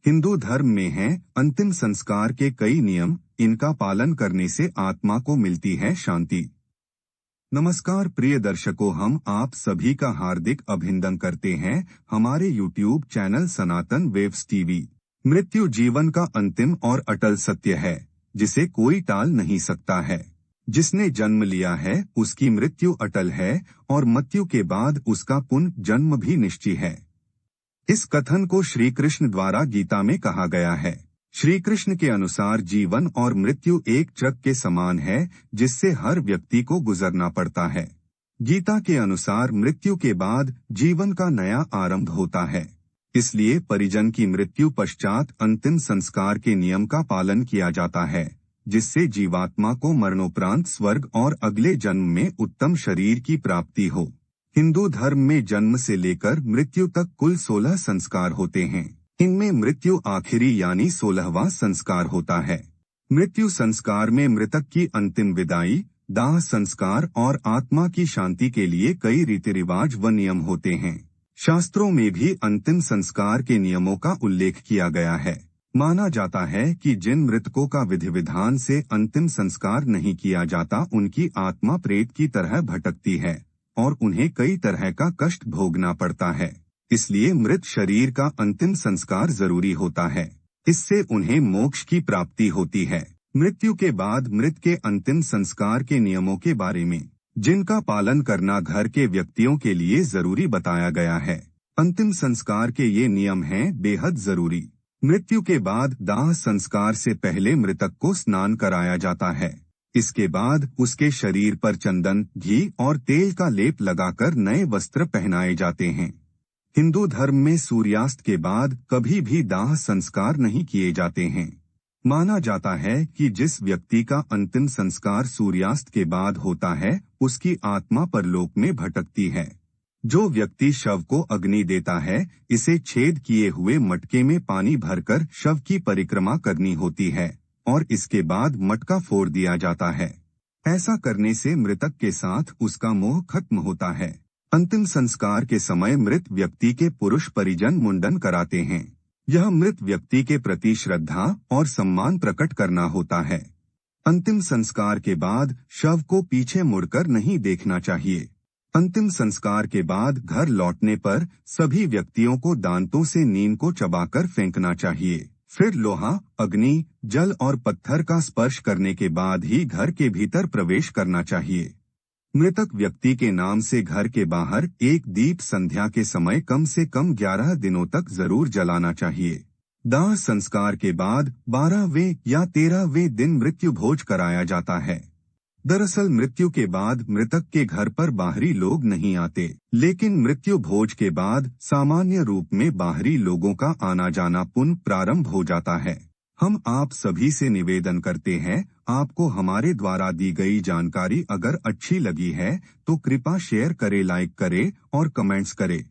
हिंदू धर्म में हैं अंतिम संस्कार के कई नियम, इनका पालन करने से आत्मा को मिलती है शांति। नमस्कार प्रिय दर्शकों, हम आप सभी का हार्दिक अभिनंदन करते हैं हमारे YouTube चैनल सनातन वेव्स टीवी। मृत्यु जीवन का अंतिम और अटल सत्य है, जिसे कोई टाल नहीं सकता है। जिसने जन्म लिया है उसकी मृत्यु अटल है और मृत्यु के बाद उसका पुनर्जन्म भी निश्चित है। इस कथन को श्री कृष्ण द्वारा गीता में कहा गया है। श्री कृष्ण के अनुसार जीवन और मृत्यु एक चक्र के समान है, जिससे हर व्यक्ति को गुजरना पड़ता है। गीता के अनुसार मृत्यु के बाद जीवन का नया आरंभ होता है। इसलिए परिजन की मृत्यु पश्चात अंतिम संस्कार के नियम का पालन किया जाता है, जिससे जीवात्मा को मरणोपरांत स्वर्ग और अगले जन्म में उत्तम शरीर की प्राप्ति हो। हिंदू धर्म में जन्म से लेकर मृत्यु तक कुल 16 संस्कार होते हैं। इनमें मृत्यु आखिरी यानी 16वां संस्कार होता है। मृत्यु संस्कार में मृतक की अंतिम विदाई, दाह संस्कार और आत्मा की शांति के लिए कई रीति रिवाज व नियम होते हैं। शास्त्रों में भी अंतिम संस्कार के नियमों का उल्लेख किया गया है। माना जाता है कि जिन मृतकों का विधि विधान से अंतिम संस्कार नहीं किया जाता, उनकी आत्मा प्रेत की तरह भटकती है और उन्हें कई तरह का कष्ट भोगना पड़ता है। इसलिए मृत शरीर का अंतिम संस्कार जरूरी होता है। इससे उन्हें मोक्ष की प्राप्ति होती है। मृत्यु के बाद मृत के अंतिम संस्कार के नियमों के बारे में, जिनका पालन करना घर के व्यक्तियों के लिए जरूरी बताया गया है। अंतिम संस्कार के ये नियम हैं बेहद जरूरी। मृत्यु के बाद दाह संस्कार से पहले मृतक को स्नान कराया जाता है। इसके बाद उसके शरीर पर चंदन, घी और तेल का लेप लगाकर नए वस्त्र पहनाए जाते हैं। हिंदू धर्म में सूर्यास्त के बाद कभी भी दाह संस्कार नहीं किए जाते हैं। माना जाता है कि जिस व्यक्ति का अंतिम संस्कार सूर्यास्त के बाद होता है, उसकी आत्मा परलोक में भटकती है। जो व्यक्ति शव को अग्नि देता है, इसे छेद किए हुए मटके में पानी भरकर शव की परिक्रमा करनी होती है और इसके बाद मटका फोड़ दिया जाता है। ऐसा करने से मृतक के साथ उसका मोह खत्म होता है। अंतिम संस्कार के समय मृत व्यक्ति के पुरुष परिजन मुंडन कराते हैं। यह मृत व्यक्ति के प्रति श्रद्धा और सम्मान प्रकट करना होता है। अंतिम संस्कार के बाद शव को पीछे मुड़कर नहीं देखना चाहिए। अंतिम संस्कार के बाद घर लौटने पर सभी व्यक्तियों को दांतों से नींद को चबाकर फेंकना चाहिए। फिर लोहा, अग्नि, जल और पत्थर का स्पर्श करने के बाद ही घर के भीतर प्रवेश करना चाहिए। मृतक व्यक्ति के नाम से घर के बाहर एक दीप संध्या के समय कम से कम 11 दिनों तक जरूर जलाना चाहिए। दाह संस्कार के बाद 12वें या 13वें दिन मृत्यु भोज कराया जाता है। दरअसल मृत्यु के बाद मृतक के घर पर बाहरी लोग नहीं आते, लेकिन मृत्यु भोज के बाद सामान्य रूप में बाहरी लोगों का आना जाना पुनः प्रारंभ हो जाता है। हम आप सभी से निवेदन करते हैं, आपको हमारे द्वारा दी गई जानकारी अगर अच्छी लगी है तो कृपया शेयर करें, लाइक करें और कमेंट्स करें।